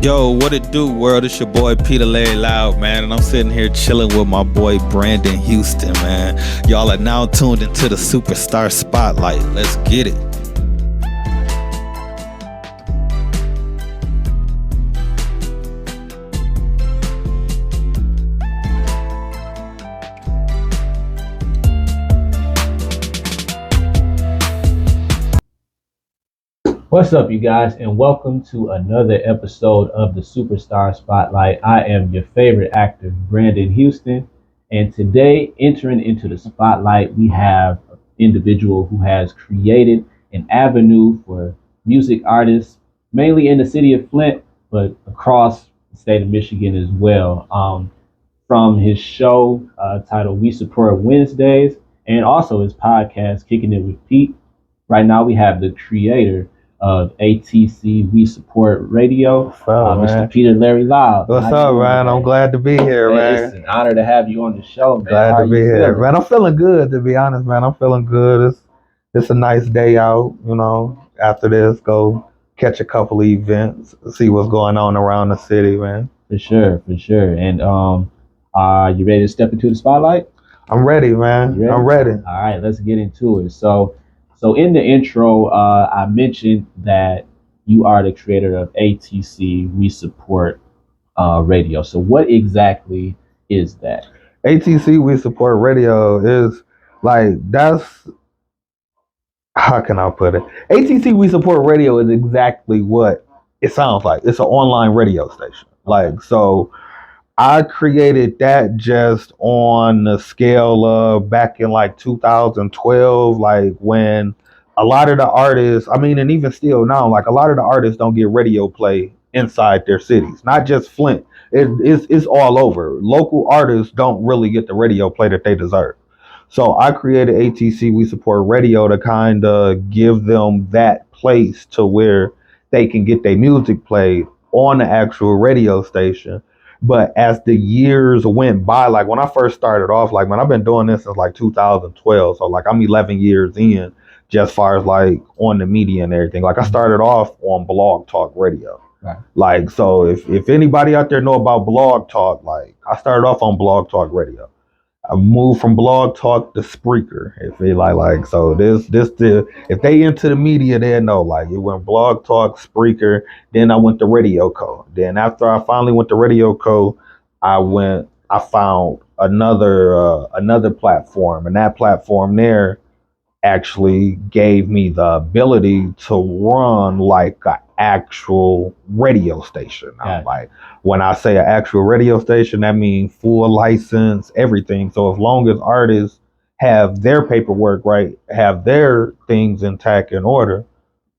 Yo, what it do, world? It's your boy Peter Larry Loud, man, and I'm sitting here chilling with my boy Brandon Houston, man. Y'all are now tuned into the Superstar Spotlight. Let's get it. What's up, you guys, and welcome to another episode of the Superstar Spotlight. I am your favorite actor, Brandon Houston, and today, entering into the spotlight, we have an individual who has created an avenue for music artists, mainly in the city of Flint, but across the state of Michigan as well. From his show titled We Support Wednesdays, and also his podcast, Kickin with Pete. Right now, we have the creator of A.T.C. We Support Radio, Mr. Peter Larry Loud. What's up, man? I'm glad to be here, man. It's an honor to have you on the show, man. Glad to be here, man. I'm feeling good, to be honest, man. I'm feeling good. It's a nice day out, you know. After this, go catch a couple of events, see what's going on around the city, man. For sure. And you ready to step into the spotlight? I'm ready, man. I'm ready. All right, let's get into it. So in the intro, I mentioned that you are the creator of A.T.C. We Support Radio. So what exactly is that? A.T.C. We Support Radio is how can I put it? A.T.C. We Support Radio is exactly what it sounds like. It's an online radio station. So I created that just on the scale of back in 2012, when a lot of the artists, and even still now, a lot of the artists don't get radio play inside their cities, not just Flint. It's all over. Local artists don't really get the radio play that they deserve. So I created A.T.C. We Support Radio to kind of give them that place to where they can get their music played on the actual radio station. But as the years went by, when I first started off, I've been doing this since 2012. So I'm 11 years in, just far as on the media and everything. I started off on Blog Talk Radio. Right. So if anybody out there know about Blog Talk, I started off on Blog Talk Radio. I moved from Blog Talk to Spreaker. If they so if they into the media, they know it went Blog Talk, Spreaker. Then I went to Radio Co. Then after I finally went to Radio Co, I found another platform, and that platform there actually gave me the ability to run an actual radio station. Yeah. When I say an actual radio station, that means full license, everything. So as long as artists have their paperwork right, have their things intact in order,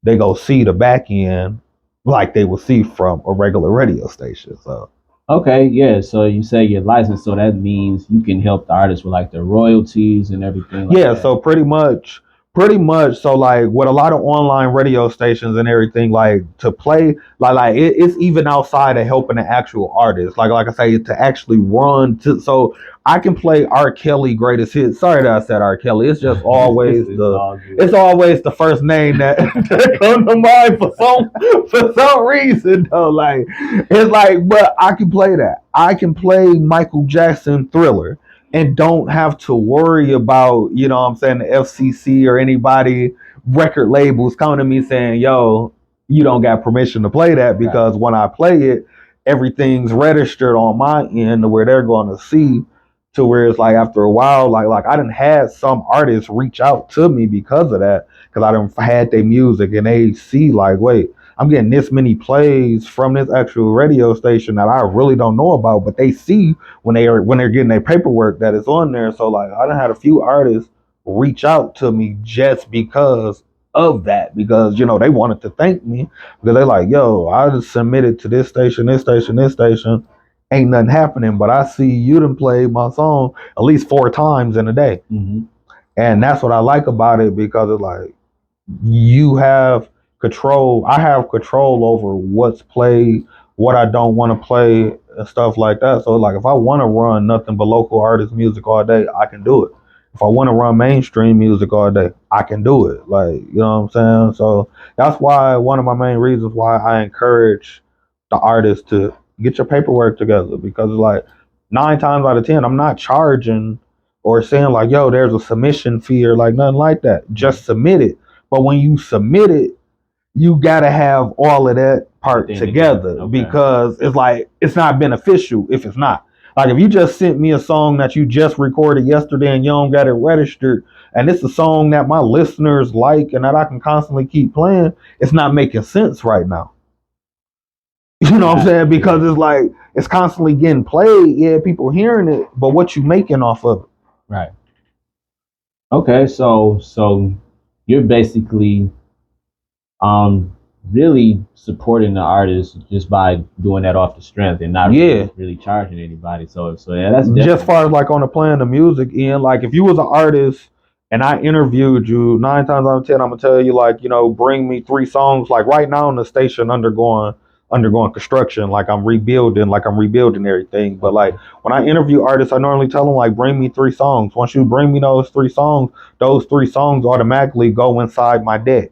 they go see the back end like they will see from a regular radio station. So okay, yeah. So you say you're licensed, so that means you can help the artists with the royalties and everything. Yeah, that. So pretty much. So with a lot of online radio stations and everything, to play, it's even outside of helping the actual artist. Like I say, to actually run so I can play R. Kelly greatest hits. Sorry that I said R. Kelly. It's just always it's always the first name that comes to mind for some reason though. But I can play that. I can play Michael Jackson Thriller and don't have to worry about, the FCC or anybody, record labels coming to me saying, yo, you don't got permission to play that, because when I play it, everything's registered on my end to where they're going to see, to where it's after a while, I done had some artists reach out to me because of that, because I done had their music and they see wait, I'm getting this many plays from this actual radio station that I really don't know about, but they see when they're getting their paperwork that it's on there. So I done had a few artists reach out to me just because of that, because they wanted to thank me, because they're yo, I just submitted to this station, ain't nothing happening, but I see you done played my song at least 4 times in a day. Mm-hmm. And that's what I like about it, because it's you have control. I have control over what's played, what I don't want to play, and stuff like that. So if I want to run nothing but local artist music all day, I can do it. If I want to run mainstream music all day, I can do it. You know what I'm saying? So that's why one of my main reasons why I encourage the artist to get your paperwork together, because like 9 times out of 10, I'm not charging or saying like, yo, there's a submission fee or like nothing like that. Just submit it. But when you submit it, you gotta have all of that part together, Okay. because it's like it's not beneficial if it's not. Like if you just sent me a song that you just recorded yesterday and you don't got it registered, and it's a song that my listeners like and that I can constantly keep playing, it's not making sense right now. You know what I'm saying? Because it's like it's constantly getting played. Yeah, people hearing it, but what you making off of it? Right. Okay, so you're basically really supporting the artist just by doing that off the strength and not really charging anybody. So yeah, that's just as far as like on the playing the music end. Like if you was an artist and I interviewed you, 9 times out of 10, I'm gonna tell you like, you know, bring me 3 songs. Like right now in the station undergoing construction, like I'm rebuilding everything. But like when I interview artists, I normally tell them like, bring me 3 songs. Once you bring me those 3 songs, those 3 songs automatically go inside my deck.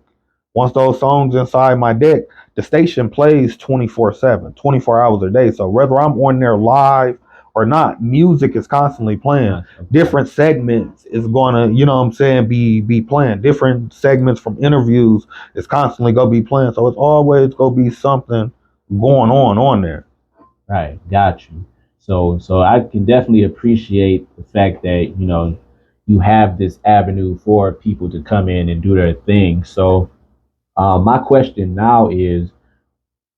Once those songs inside my deck, the station plays 24/7, 24 hours a day. So whether I'm on there live or not, music is constantly playing. Different segments is gonna, you know what I'm saying, be playing. Different segments from interviews is constantly gonna be playing. So it's always gonna be something going on there. Right, got you. So I can definitely appreciate the fact that, you know, you have this avenue for people to come in and do their thing. So my question now is,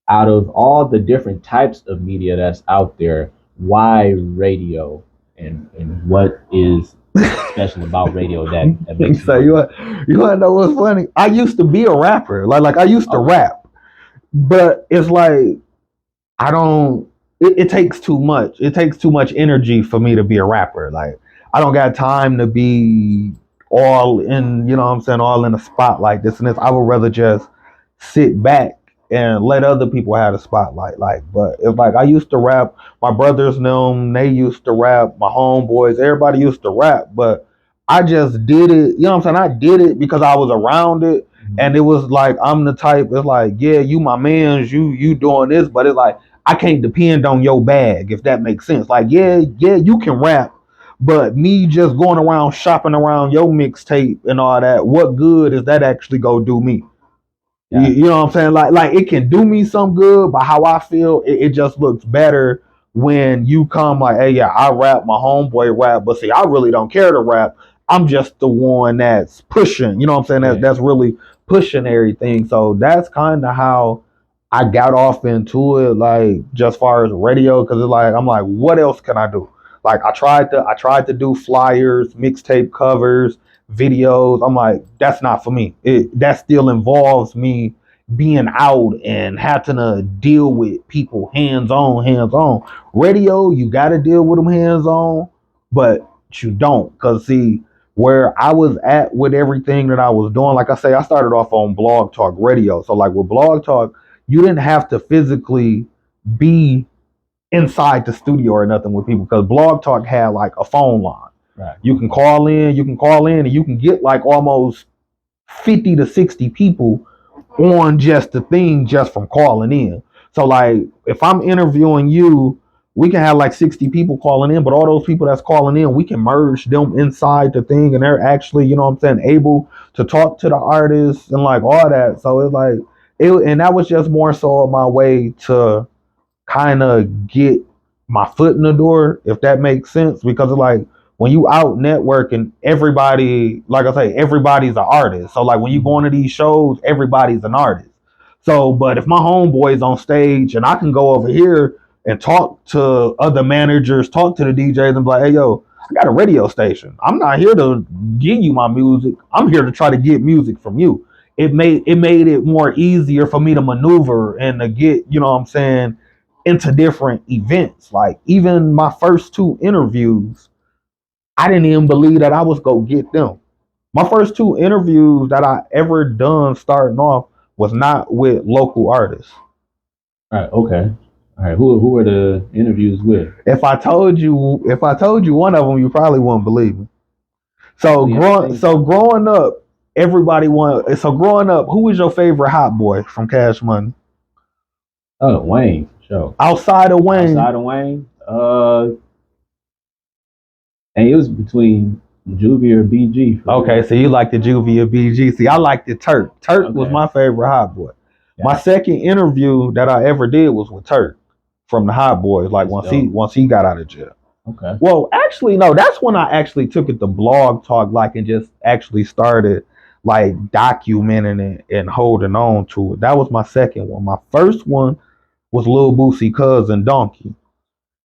out of all the different types of media that's out there, why radio, and what is special about radio that makes So you wanna know what's funny? I used to be a rapper. Like I used to rap. But it's like I don't it takes too much. It takes too much energy for me to be a rapper. Like I don't got time to be all in, you know what I'm saying, all in the spotlight, this and this. I would rather just sit back and let other people have the spotlight. Like, but if like I used to rap, my brothers them, they used to rap, my homeboys, everybody used to rap, but I just did it, you know what I'm saying? I did it because I was around it, and it was like I'm the type, it's like, yeah, you my mans, you doing this, but it's like I can't depend on your bag, if that makes sense. Like, yeah, you can rap, but me just going around shopping around your mixtape and all that, what good is that actually go do me? Yeah. You know what I'm saying? Like it can do me some good, but how I feel, it just looks better when you come like, hey, yeah, I rap, my homeboy rap, but see, I really don't care to rap. I'm just the one that's pushing, you know what I'm saying? That's really pushing everything. So that's kind of how I got off into it, like just far as radio, because it's like I'm like, what else can I do? Like I tried to do flyers, mixtape covers, videos. I'm like, that's not for me. That still involves me being out and having to deal with people hands on. Radio, you got to deal with them hands on, but you don't. Because see, where I was at with everything that I was doing, like I say, I started off on Blog Talk Radio. So like with Blog Talk, you didn't have to physically be inside the studio or nothing with people, because Blog Talk had like a phone line. Right. You can call in, and you can get like almost 50 to 60 people on just the thing just from calling in. So like if I'm interviewing you, we can have like 60 people calling in, but all those people that's calling in, we can merge them inside the thing, and they're actually, you know what I'm saying, able to talk to the artists and like all that. So it's like and that was just more so my way to kind of get my foot in the door, if that makes sense. Because it's like when you out networking, everybody, like I say, everybody's an artist. So like when you go into these shows, everybody's an artist. So, but if my homeboy's on stage and I can go over here and talk to other managers, talk to the DJs and be like, hey, yo, I got a radio station. I'm not here to give you my music. I'm here to try to get music from you. It made it more easier for me to maneuver and to get, you know what I'm saying, into different events. Like even my first 2 interviews, I didn't even believe that I was gonna get them. My first 2 interviews that I ever done starting off was not with local artists. All right, okay. All right, who were the interviews with? If I told you one of them, you probably wouldn't believe me. So growing up, everybody wanted. So growing up, who was your favorite hot boy from Cash Money? Oh, Wayne. show. Outside of Wayne. Outside of Wayne, and it was between Juvie or BG. Okay, so you like the Juvie or BG. See, I like the Turk. Turk was my favorite Hot Boy. Yeah. My second interview that I ever did was with Turk from the Hot Boys. Like once he got out of jail. Okay. Well, actually, no, that's when I actually took it to Blog Talk, like, and just actually started like documenting it and holding on to it. That was my second one. My first one was Lil Boosie Cousin Donkey.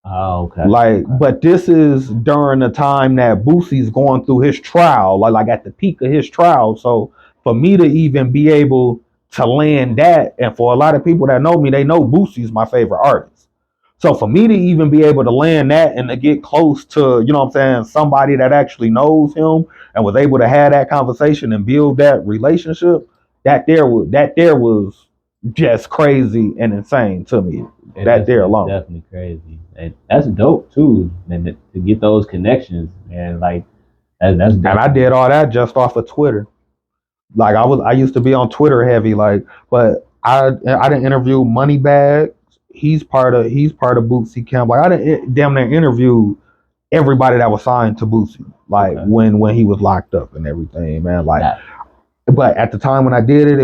Oh, okay. Like, okay. But this is during the time that Boosie's going through his trial, like at the peak of his trial. So for me to even be able to land that, and for a lot of people that know me, they know Boosie's my favorite artist. So for me to even be able to land that and to get close to, you know what I'm saying, somebody that actually knows him and was able to have that conversation and build that relationship, that there was just crazy and insane to me. That there alone. Definitely crazy. And that's dope too. And to get those connections, man, like that's and I did all that just off of Twitter. Like I used to be on Twitter heavy, like, but I didn't interview Moneybag. He's part of Bootsy Camp. Like I didn't damn near interview everybody that was signed to Bootsy, like when he was locked up and everything, man. Like, but at the time when I did it,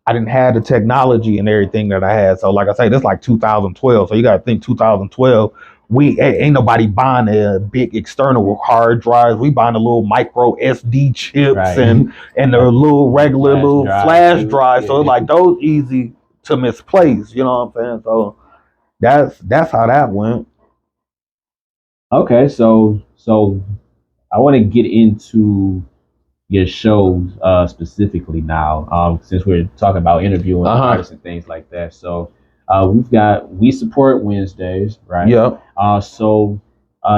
I didn't have the technology and everything that I had. So like I say, this is like 2012. So you got to think 2012. We ain't nobody buying a big external hard drives. We buying a little micro SD chips and the little regular flash drive. Yeah. So like those easy to misplace. You know what I'm saying? So that's how that went. Okay, so I want to get into your shows specifically now, since we're talking about interviewing artists and things like that. So we've got We Support Wednesdays, right? Yeah. So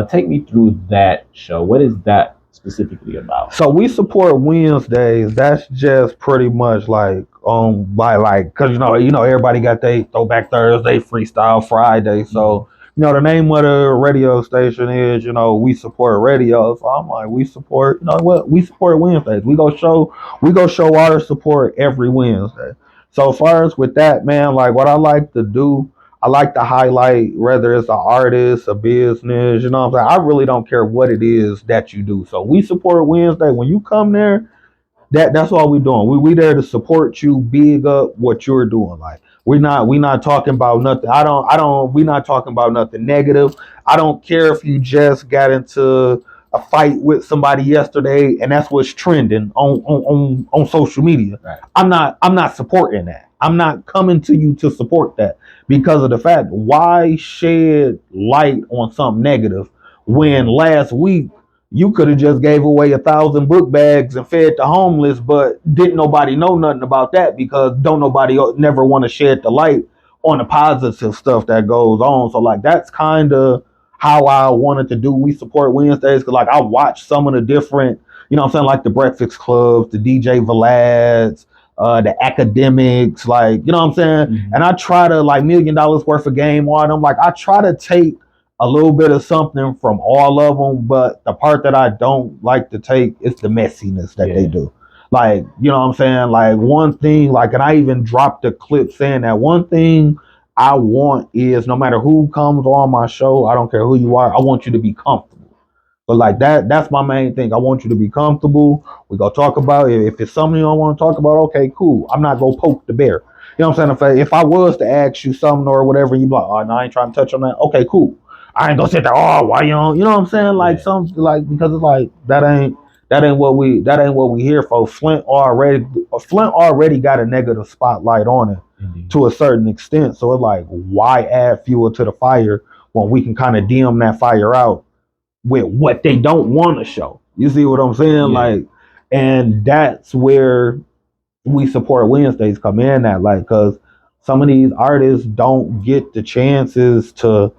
take me through that show. What is that specifically about? So We Support Wednesdays. That's just pretty much like because you know everybody got their Throwback Thursday, Freestyle Friday. So the name of the radio station is, We Support Radio. So I'm like, we support, We support Wednesdays. We go show our support every Wednesday. So as far as with that, man, like what I like to do, I like to highlight whether it's an artist, a business, you know what I'm saying? I really don't care what it is that you do. So We Support Wednesday. When you come there, that's all we're doing. We there to support you, big up what you're doing. Like we not talking about nothing. We're not talking about nothing negative. I don't care if you just got into a fight with somebody yesterday and that's what's trending on social media. Right. I'm not supporting that. I'm not coming to you to support that because of the fact, why shed light on something negative when last week you could have just gave away 1,000 book bags and fed the homeless, but didn't nobody know nothing about that because don't nobody never want to shed the light on the positive stuff that goes on. So like that's kind of how I wanted to do We Support Wednesdays, because like I watched some of the different, you know what I'm saying, like the Breakfast Clubs, the DJ Vlads, the academics, like, you know what I'm saying? Mm-hmm. And I try to, like, $1 million worth of game on them. Like I try to take a little bit of something from all of them, but the part that I don't like to take is the messiness that they do. Like, you know what I'm saying? Like one thing, like, and I even dropped a clip saying that one thing I want is no matter who comes on my show, I don't care who you are, I want you to be comfortable. But like that's my main thing. I want you to be comfortable. We go talk about it. If it's something you don't want to talk about, okay, cool. I'm not gonna poke the bear. You know what I'm saying? If I was to ask you something or whatever, you be like, oh, no, I ain't trying to touch on that. Okay, cool. I ain't gonna sit there. Oh, why you don't? You know what I'm saying? Like something like, because it's like that ain't what we here for. Flint already got a negative spotlight on it to a certain extent. So it's like, why add fuel to the fire when we can kind of dim that fire out with what they don't want to show? You see what I'm saying? Yeah. Like, and that's where We Support Wednesdays come in at, like, because some of these artists don't get the chances to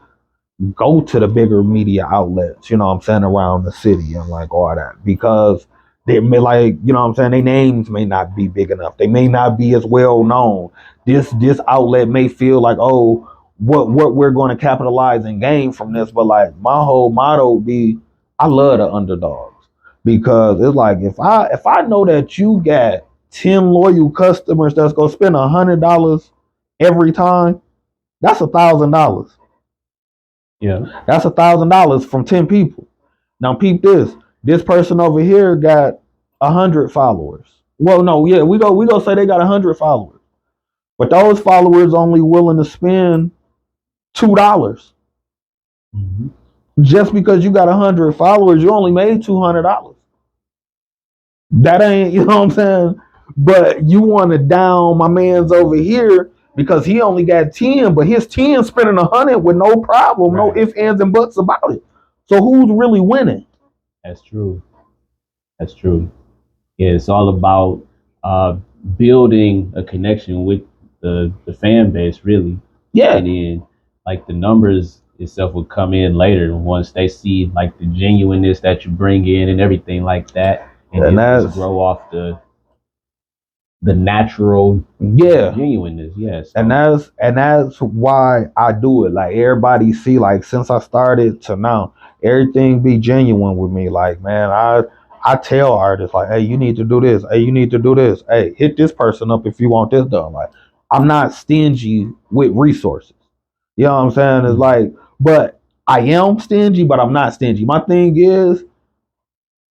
go to the bigger media outlets, you know what I'm saying, around the city and like all that, because they may, like, you know what I'm saying, their names may not be big enough. They may not be as well known. This outlet may feel like, oh, what we're going to capitalize and gain from this. But like my whole motto be, I love the underdogs, because it's like if I know that you got 10 loyal customers that's gonna spend $100 every time, That's $1,000. Yeah. That's $1,000 from 10 people. Now peep this. This person over here got 100 followers. Well, no, yeah, we go say they got 100 followers, but those followers only willing to spend $2. Mm-hmm. Just because you got 100 followers, you only made $200. That ain't, you know what I'm saying? But you want to down my man's over here because he only got 10, but his 10 spending 100 with no problem, no Right. ifs, ands, and buts about it. So who's really winning? That's true. That's true. Yeah, it's all about uh, building a connection with the fan base, really. Yeah. And then, like, the numbers itself will come in later once they see, like, the genuineness that you bring in and everything like that. And And it just that's, grow off the natural yeah. genuineness. Yes. And that's why I do it. Like everybody see, like since I started to now, everything be genuine with me. Like, man, I tell artists like, hey, you need to do this. Hey, you need to do this. Hey, hit this person up if you want this done. Like, I'm not stingy with resources. You know what I'm saying? It's like, but I am stingy, but I'm not stingy. My thing is,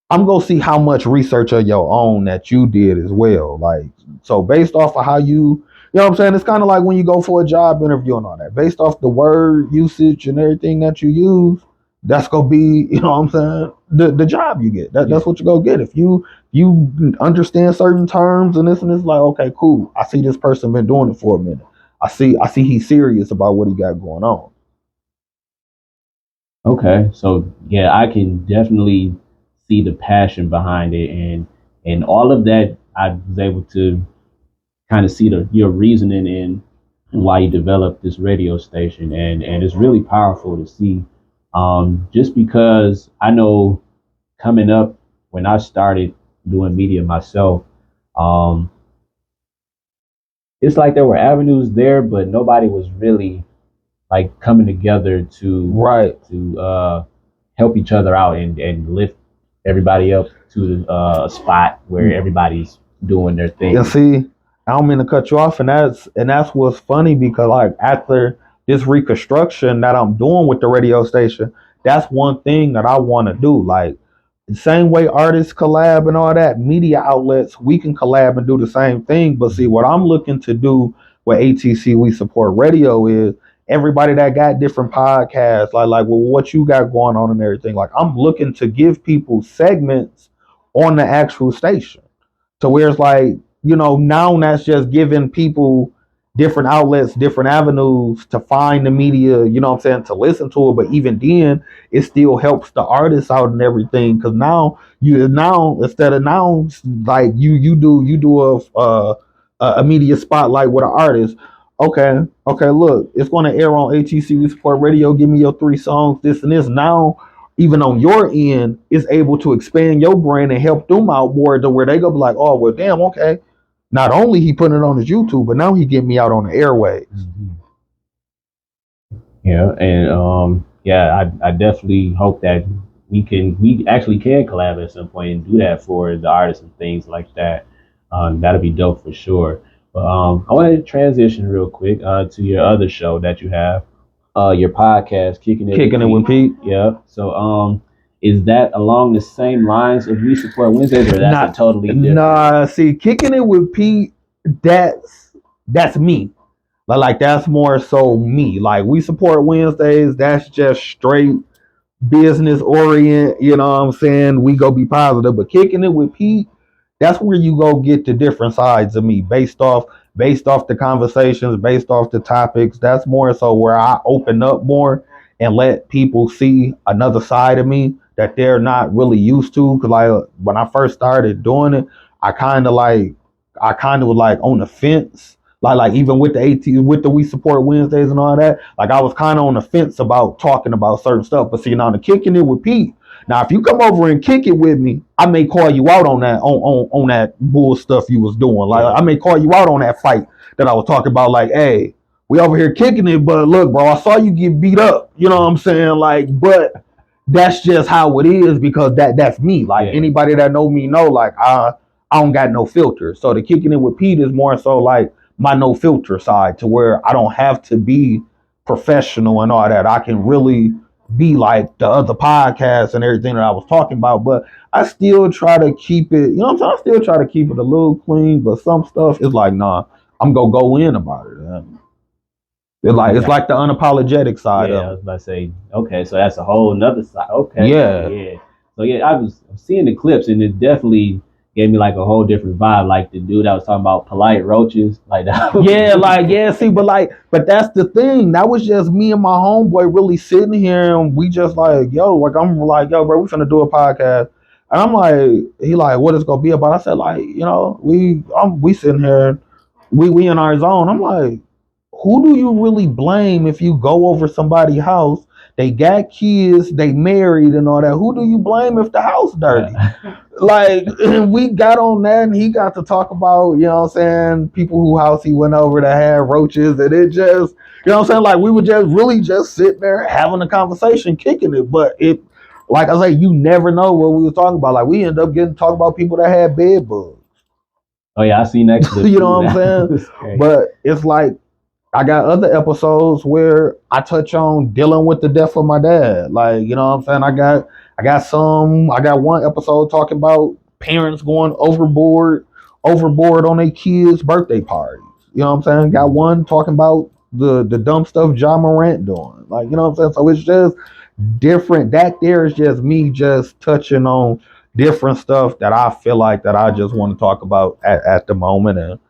I'm gonna see how much research of your own that you did as well. Like, so based off of how you know what I'm saying? It's kind of like when you go for a job interview and all that. Based off the word usage and everything that you use, that's gonna be, you know what I'm saying, the job you get. That's what you go get. If you understand certain terms and this, like, okay, cool. I see this person been doing it for a minute. I see he's serious about what he got going on. Okay, so yeah, I can definitely see the passion behind it, and all of that. I was able to kind of see the your reasoning in why you developed this radio station, and it's really powerful to see. Just because I know coming up when I started doing media myself, um, it's like there were avenues there, but nobody was really like coming together Right. to help each other out and lift everybody up to a spot where everybody's doing their thing. And see, I don't mean to cut you off, and that's what's funny because like after this reconstruction that I'm doing with the radio station, that's one thing that I want to do. Like the same way artists collab and all that, media outlets, we can collab and do the same thing. But see, what I'm looking to do with A.T.C. We Support Radio is everybody that got different podcasts, like well, what you got going on and everything. Like I'm looking to give people segments on the actual station. So where it's like, now that's just giving people different outlets, different avenues to find the media, you know what I'm saying, to listen to it. But even then, it still helps the artists out and everything. Cause now instead of now, like you do a media spotlight with an artist. Okay, look, it's gonna air on A.T.C. We Support Radio. Give me your 3 songs, this and this. Now even on your end, is able to expand your brand and help them out more to where they go be like, oh, well, damn, okay. Not only he putting it on his YouTube, but now he get me out on the airwaves. Mm-hmm. Yeah, and yeah, I definitely hope that we actually can collab at some point and do that for the artists and things like that. That'll be dope for sure. But I want to transition real quick to your other show that you have, your podcast, Kicking it with Pete. Yeah. So is that along the same lines of We Support Wednesdays, or that's a totally different? Nah, see, Kicking It with Pete, that's me. Like that's more so me. Like We Support Wednesdays, that's just straight business orient, you know what I'm saying? We go be positive. But Kicking It with Pete, that's where you go get the different sides of me based off the conversations, based off the topics. That's more so where I open up more and let people see another side of me that they're not really used to. Cause like when I first started doing it, I kind of was like on the fence. Like even with the with the We Support Wednesdays and all that, like I was kind of on the fence about talking about certain stuff. But see, now the Kicking It with Pete, now if you come over and kick it with me, I may call you out on that on that bull stuff you was doing. Like I may call you out on that fight that I was talking about. Like, hey, we over here kicking it, but look, bro, I saw you get beat up. You know what I'm saying? Like, but that's just how it is because that's me. Like anybody that know me know, like I don't got no filter. So the Kicking It with Pete is more so like my no filter side to where I don't have to be professional and all that. I can really be like the other podcasts and everything that I was talking about, but I still try to keep it, you know what I'm saying? I still try to keep it a little clean, but some stuff is like, nah, I'm gonna go in about it. It's like the unapologetic side Yeah, I of was it. about to say, okay, so that's a whole nother side. Okay. Yeah. Yeah. So yeah, I'm seeing the clips and it definitely gave me like a whole different vibe. Like the dude that was talking about polite roaches, like that. See, but that's the thing. That was just me and my homeboy really sitting here, and we just like, I'm like, yo, bro, we finna do a podcast, and I'm like, he like, what it's gonna be about? I said, like, we sitting here, we in our zone. I'm like, who do you really blame if you go over somebody's house? They got kids, they married, and all that. Who do you blame if the house dirty? Like we got on that and he got to talk about, you know what I'm saying, people who house he went over that had roaches, and it just, you know what I'm saying, like we were just really just sitting there having a conversation, kicking it. But it, like I say, you never know what we were talking about. Like we ended up getting to talk about people that had bed bugs. Oh yeah, I seen that clip. You know what I'm saying? But it's like I got other episodes where I touch on dealing with the death of my dad. Like, you know what I'm saying? I got one episode talking about parents going overboard on their kids' birthday parties. You know what I'm saying? Got one talking about the dumb stuff John Morant doing. Like, you know what I'm saying? So it's just different. That there is just me just touching on different stuff that I feel like that I just want to talk about at the moment, and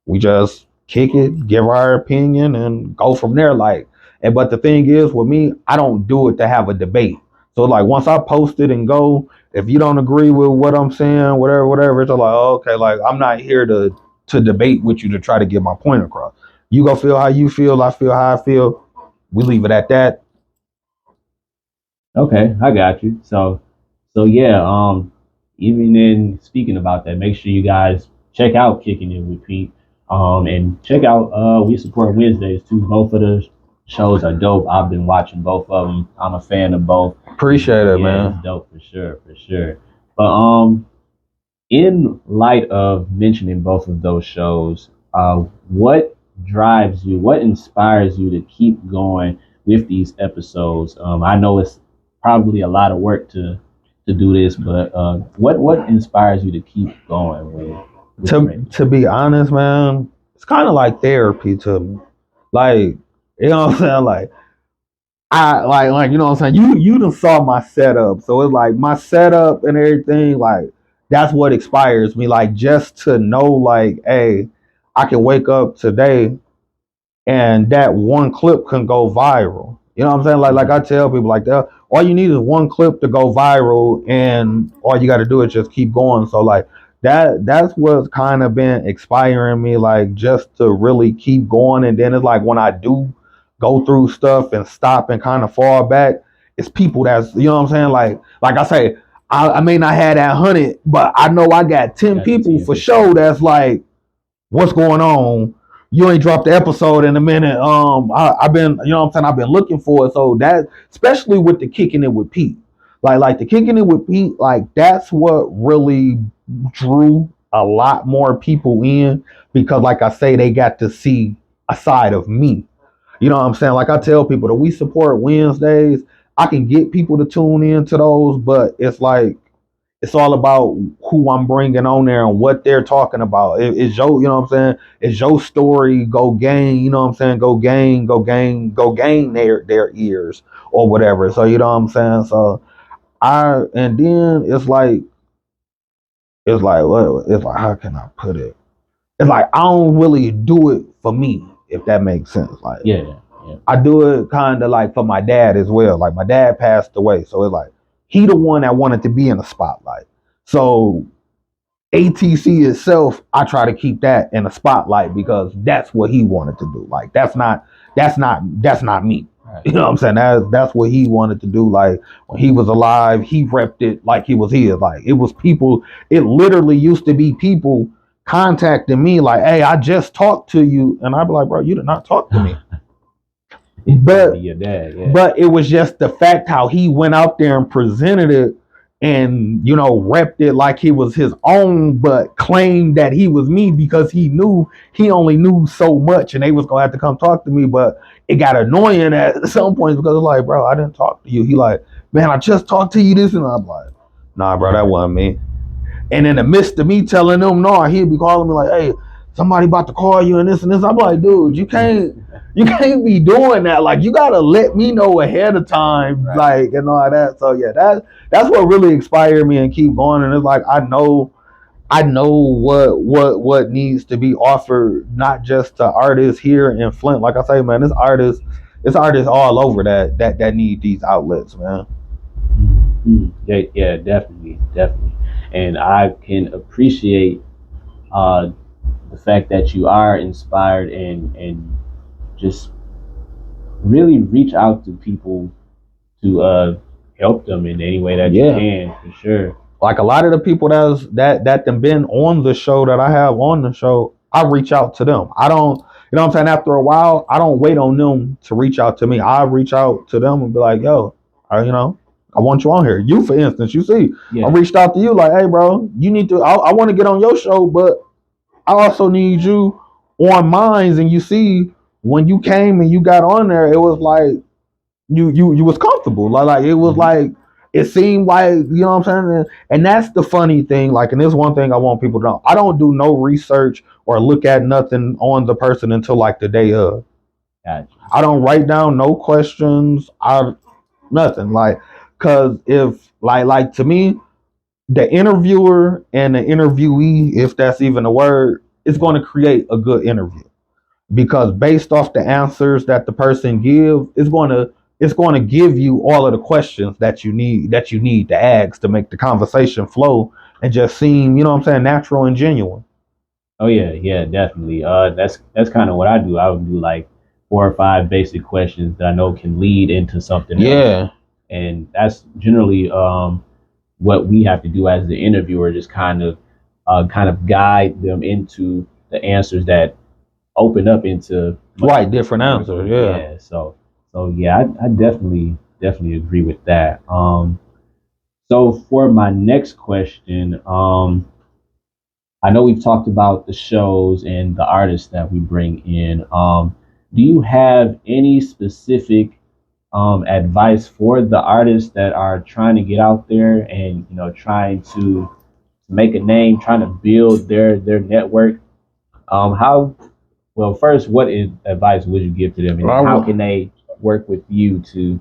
we just kick it, give our opinion, and go from there. Like, and but the thing is, with me, I don't do it to have a debate. So like, once I post it and go, if you don't agree with what I'm saying, whatever, it's like, oh, okay, like I'm not here to debate with you to try to get my point across. You go feel how you feel, I feel how I feel. We leave it at that. Okay, I got you. So yeah, even in speaking about that, make sure you guys check out Kicking It with Pete. And check out We Support Wednesdays too. Both of the shows are dope. I've been watching both of them. I'm a fan of both. Appreciate it, Yeah, man. it's dope for sure. But in light of mentioning both of those shows, what drives you? What inspires you to keep going with these episodes? I know it's probably a lot of work to do this, but what inspires you to keep going To be honest, man, it's kind of like therapy to me. Like, you know what I'm saying? Like, I like you know what I'm saying. You done saw my setup, so it's like my setup and everything. Like, that's what inspires me. Like, just to know, like, hey, I can wake up today and that one clip can go viral. You know what I'm saying? Like I tell people, like that, all you need is one clip to go viral, and all you got to do is just keep going. So like that's what's kind of been inspiring me, like just to really keep going. And then it's like when I do go through stuff and stop and kind of fall back, it's people that's, you know what I'm saying. Like I say, I may not have that 100, but I know I got 10 people for sure that's like, what's going on? You ain't dropped the episode in a minute. I've been, you know what I'm saying, I've been looking for it. So that, especially with the Kicking It with Pete, like the Kicking It with Pete, like that's what really drew a lot more people in, because like I say, they got to see a side of me. You know what I'm saying? Like I tell people that We Support Wednesdays, I can get people to tune in to those, but it's like, it's all about who I'm bringing on there and what they're talking about. It's your, you know what I'm saying? It's your story. Go gain, you know what I'm saying? Go gain their ears or whatever. So you know what I'm saying? So and then it's like how can I put it? It's like I don't really do it for me, if that makes sense. Like Yeah. I do it kind of like for my dad as well. Like my dad passed away, so it's like he the one that wanted to be in the spotlight. So A.T.C itself, I try to keep that in the spotlight because that's what he wanted to do. Like that's not me. Right. You know what I'm saying? That's what he wanted to do. Like when he was alive, he repped it like he was his. Like it was people. It literally used to be people contacting me like, "Hey, I just talked to you," and I'd be like, "Bro, you did not talk to me." But your dad, yeah. but it was just the fact how he went out there and presented it, and repped it like he was his own, but claimed that he was me because he only knew so much, and they was gonna have to come talk to me. But it got annoying at some points because it's like, bro, I didn't talk to you. He like, man, I just talked to you this, and I'm like, nah, bro, that wasn't me. And in the midst of me telling them no, he'd be calling me like, hey, somebody about to call you and this and this. I'm like, dude, you can't be doing that. Like, you gotta let me know ahead of time, Right. like, and all that. So yeah, that's what really inspired me and keep going. And it's like I know what needs to be offered, not just to artists here in Flint. Like I say, man, it's artists all over that need these outlets, man. Yeah, definitely. And I can appreciate uh, the fact that you are inspired and just really reach out to people to help them in any way that you can, for sure. Like a lot of the people that them been on the show that I have on the show, I reach out to them. I don't, what I'm saying? After a while, I don't wait on them to reach out to me. I reach out to them and be like, yo, I want you on here. You, for instance, you see, I reached out to you like, hey, bro, you need to, I want to get on your show, but I also need you on mine. And you see, when you came and you got on there, it was like, you was comfortable. Like it was like, it seemed like, what I'm saying? And that's the funny thing. Like, and this one thing I want people to know. I don't do no research or look at nothing on the person until like the day of. Gotcha. I don't write down no questions. Nothing. Like, cause if like to me, the interviewer and the interviewee, if that's even a word, is going to create a good interview. Because based off the answers that the person give, it's going to give you all of the questions that you need to ask to make the conversation flow and just seem, natural and genuine. Oh yeah, definitely. That's kind of what I do. I would do like 4 or 5 basic questions that I know can lead into something else. And that's generally what we have to do as the interviewer, just kind of guide them into the answers that open up into different answers. Yeah. So yeah, I definitely agree with that. So for my next question, I know we've talked about the shows and the artists that we bring in. Do you have any specific advice for the artists that are trying to get out there and trying to make a name, trying to build their network? First, what advice would you give to them, and how can they work with you to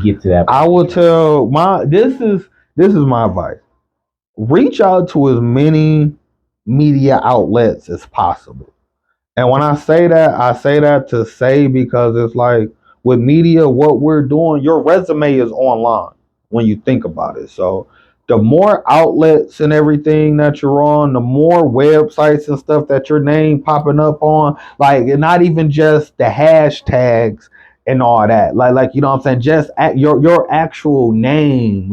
get to that point? I will tell this is my advice. Reach out to as many media outlets as possible. And when I say that to say, because it's like with media, what we're doing, your resume is online when you think about it. So the more outlets and everything that you're on, the more websites and stuff that your name popping up on, like, and not even just the hashtags and all that. Like what I'm saying, just your actual name,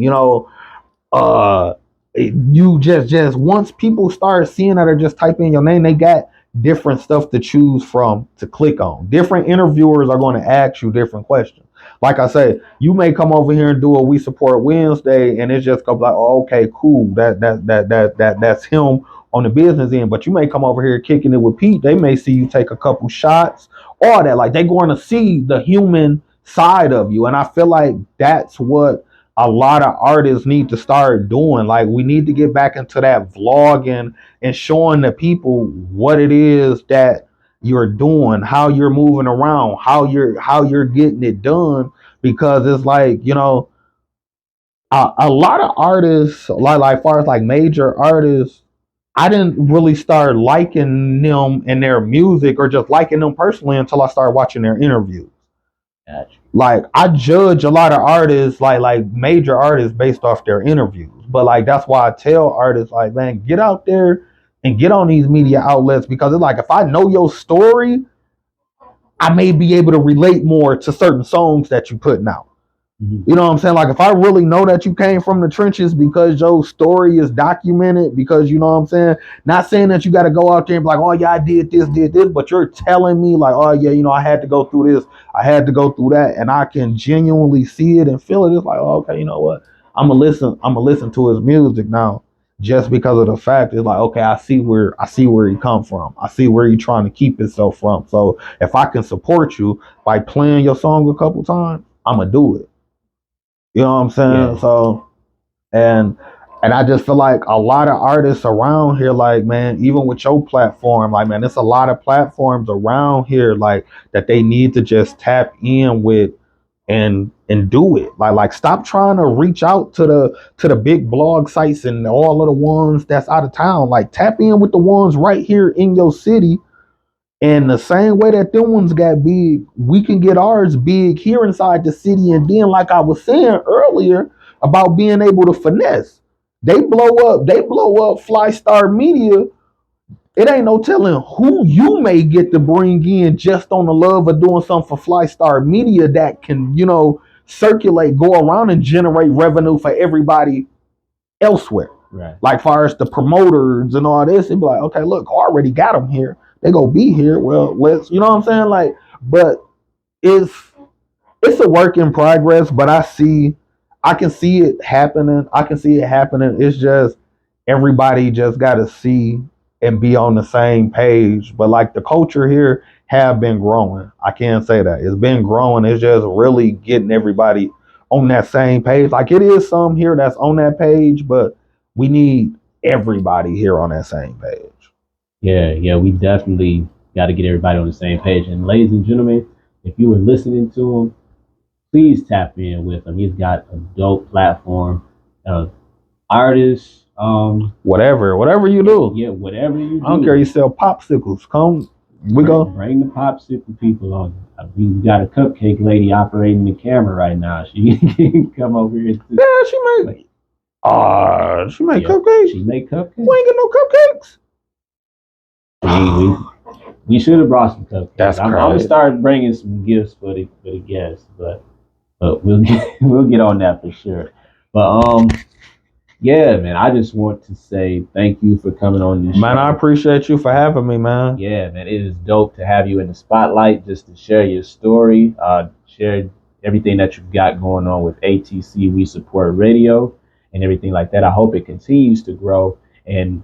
uh you just once people start seeing that or just type in your name, they got different stuff to choose from to click on. Different interviewers are going to ask you different questions. Like I say, you may come over here and do a We Support Wednesday, and it's just go like, oh, okay, cool. That's him on the business end. But you may come over here kicking it with Pete. They may see you take a couple shots, all that. Like, they're going to see the human side of you, and I feel like that's what a lot of artists need to start doing. Like, we need to get back into that vlogging and showing the people what it is that you're doing, how you're moving around, how you're getting it done. Because it's like, a lot of artists, like far as like major artists, I didn't really start liking them and their music or just liking them personally until I started watching their interviews. Gotcha. Like, I judge a lot of artists, like major artists, based off their interviews. But like, that's why I tell artists, like, man, get out there and get on these media outlets, because it's like, if I know your story, I may be able to relate more to certain songs that you putting out. Mm-hmm. You know what I'm saying? Like, if I really know that you came from the trenches because your story is documented, because, you know what I'm saying? Not saying that you got to go out there and be like, oh, yeah, I did this, but you're telling me like, oh, yeah, I had to go through this, I had to go through that, and I can genuinely see it and feel it. It's like, oh, okay, you know what? I'm gonna listen to his music now just because of the fact it's like, okay, I see where he come from. I see where he trying to keep himself from. So if I can support you by playing your song a couple times, I'm gonna do it. You know what I'm saying? Yeah. So and and I just feel like a lot of artists around here, like, man, even with your platform, like, man, there's a lot of platforms around here, like, that they need to just tap in with and do it. Like stop trying to reach out to the big blog sites and all of the ones that's out of town. Like tap in with the ones right here in your city. And the same way that them ones got big, we can get ours big here inside the city. And then, like I was saying earlier about being able to finesse, they blow up Fly Star Media. It ain't no telling who you may get to bring in just on the love of doing something for Fly Star Media that can, circulate, go around and generate revenue for everybody elsewhere. Right. Like far as the promoters and all this, it'd be like, okay, look, I already got them here. They gonna be here. Well, let's, you know what I'm saying? Like, but it's it's a work in progress, but I can see it happening. I can see it happening. It's just everybody just got to see and be on the same page. But like the culture here have been growing. I can't say that it's been growing. It's just really getting everybody on that same page. Like it is some here that's on that page, but we need everybody here on that same page. Yeah, we definitely got to get everybody on the same page. And ladies and gentlemen, if you were listening to him, please tap in with him. He's got a dope platform. Artists, Whatever you do. yeah, whatever you do. I don't care. You sell popsicles. Come, we go. Bring the popsicle people on. We got a cupcake lady operating the camera right now. She can come over here. Yeah, she make cupcakes. She make cupcakes. We ain't get no cupcakes. We should have brought some cupcakes. That's I'm crazy. gonna start bringing some gifts for the guests, but we'll get on that for sure. But yeah, man, I just want to say thank you for coming on this show. Man, I appreciate you for having me, man. Yeah, man, it is dope to have you in the spotlight just to share your story, share everything that you've got going on with A.T.C. We Support Radio and everything like that. I hope it continues to grow and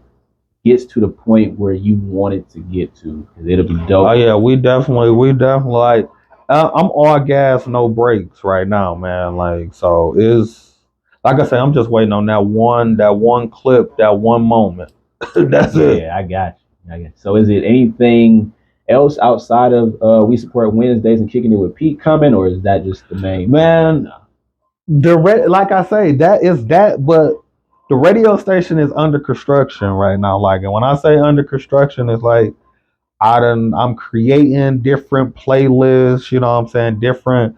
gets to the point where you want it to get to, because it'll be dope. Oh yeah, we definitely like. I'm all gas, no brakes right now, man. Like so, is like I say, I'm just waiting on that one clip, that one moment. That's it. Yeah, I got you. So, is it anything else outside of We Support Wednesdays and Kicking It with Pete coming, or is that just the main? Man, like I say, that is that, but the radio station is under construction right now. Like, and when I say under construction, it's like I'm creating different playlists, you know what I'm saying? Different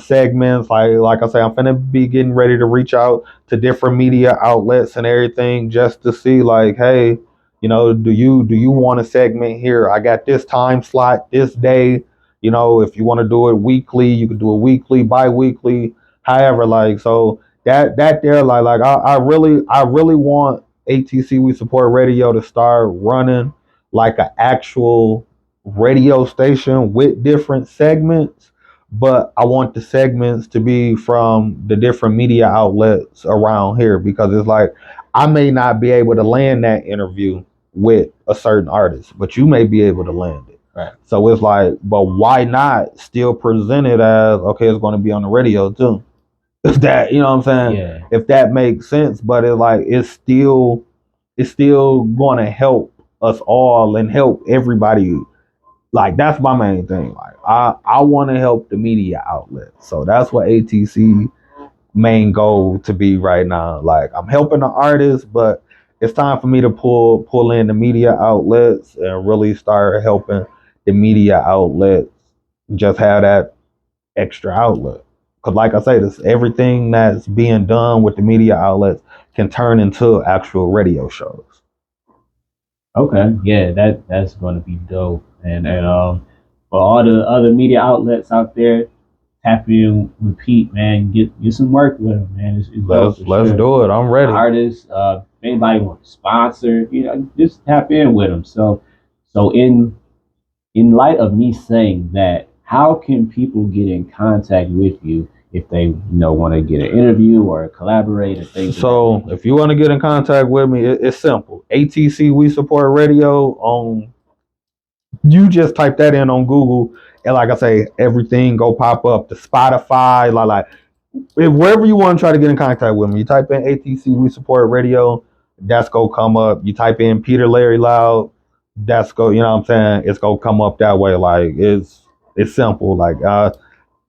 segments. Like I say, I'm gonna be getting ready to reach out to different media outlets and everything just to see like, hey, do you want a segment here? I got this time slot, this day. If you want to do it weekly, you can do it weekly, bi-weekly, however, like so that there, like I really want A.T.C. We Support Radio to start running like an actual radio station with different segments, but I want the segments to be from the different media outlets around here, because it's like I may not be able to land that interview with a certain artist, but you may be able to land it. Right. So it's like, but why not still present it as, okay, it's going to be on the radio too? If that, you know what I'm saying? Yeah. If that makes sense, but it's still going to help us all and help everybody. Like that's my main thing. Like I want to help the media outlet, so that's what A.T.C. main goal to be right now. Like I'm helping the artists, but it's time for me to pull in the media outlets and really start helping the media outlets just have that extra outlet. Because like I say, this everything that's being done with the media outlets can turn into actual radio shows. Okay, yeah, that's going to be dope. And for all the other media outlets out there, tap in with Pete, man. Get some work with him, man. It's Let's do it. I'm ready. Artists, if anybody wants to sponsor, just tap in with them. So in light of me saying that, how can people get in contact with you if they want to get an interview or collaborate and things. So if you want to get in contact with me, it's simple. A.T.C. We Support Radio on. You just type that in on Google, and like I say, everything go pop up. The Spotify, like wherever you want to try to get in contact with me, you type in A.T.C. We Support Radio, that's gonna come up. You type in Peter Larry Loud, that's go. You know what I'm saying? It's gonna come up that way. Like it's simple. Like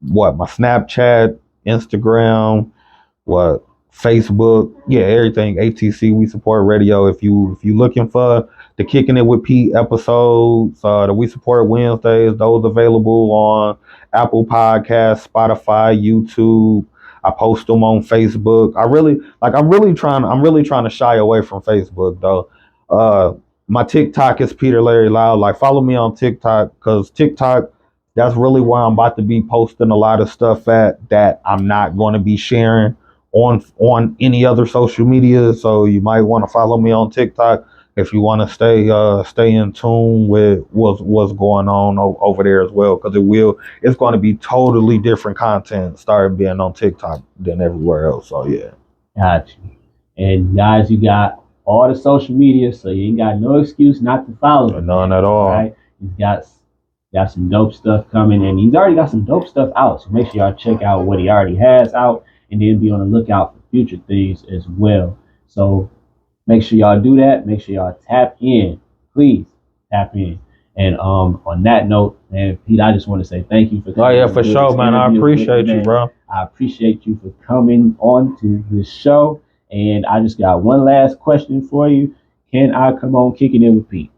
what my Snapchat, Instagram, what Facebook, yeah, everything. A.T.C. We Support Radio. If you looking for the Kicking It with Pete episodes, the We Support Wednesdays, those available on Apple Podcasts, Spotify, YouTube. I post them on Facebook. I'm really trying to shy away from Facebook though. My TikTok is Peter Larry Loud. Like follow me on TikTok, because TikTok, that's really where I'm about to be posting a lot of stuff at that I'm not going to be sharing on any other social media. So you might want to follow me on TikTok if you want to stay in tune with what's going on over there as well, because it's going to be totally different content starting being on TikTok than everywhere else. So yeah. Got you. And guys, you got all the social media, so you ain't got no excuse not to follow him. None at all. Right? He's got some dope stuff coming, and he's already got some dope stuff out. So make sure y'all check out what he already has out, and then be on the lookout for future things as well. So make sure y'all do that. Make sure y'all tap in. Please tap in. And on that note, man, Pete, I just want to say thank you for coming. Oh yeah, for sure, man. I appreciate you, bro. I appreciate you for coming on to this show. And I just got one last question for you. Can I come on Kicking It with Pete?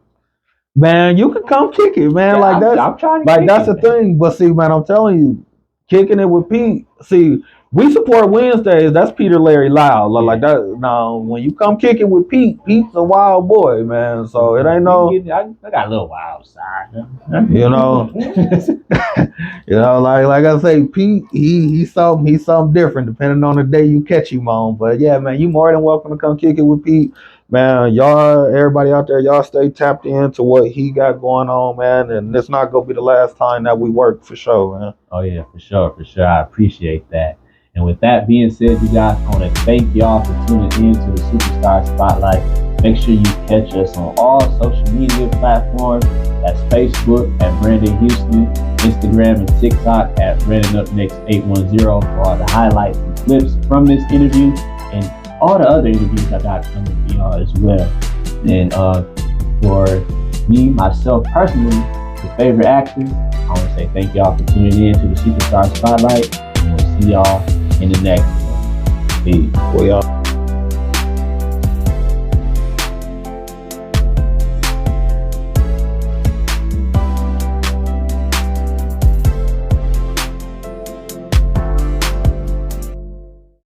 Man, you can come kick it, man. Yeah, like that's I'm trying to like kick that's it, the thing. But see, man, I'm telling you, Kicking It with Pete. See, We Support Wednesdays. That's Peter Larry Loud. Like that. Now, when you come kick it with Pete, Pete's a wild boy, man. So it ain't no. I got a little wild side. You know, like I say, Pete, he's something different depending on the day you catch him on. But yeah, man, you more than welcome to come kick it with Pete. Man, y'all, everybody out there, y'all stay tapped into what he got going on, man. And it's not gonna be the last time that we work, for sure, man. Oh yeah, for sure. I appreciate that. And with that being said, you guys, I want to thank y'all for tuning in to the Superstar Spotlight. Make sure you catch us on all social media platforms. That's Facebook at Brandon Houston, Instagram and TikTok at BrandonUpNext810 for all the highlights and clips from this interview and all the other interviews I got coming for y'all as well. And for me, myself personally, your favorite actor, I want to say thank y'all for tuning in to the Superstar Spotlight. And we'll see y'all in the next one. Peace. Well, y'all.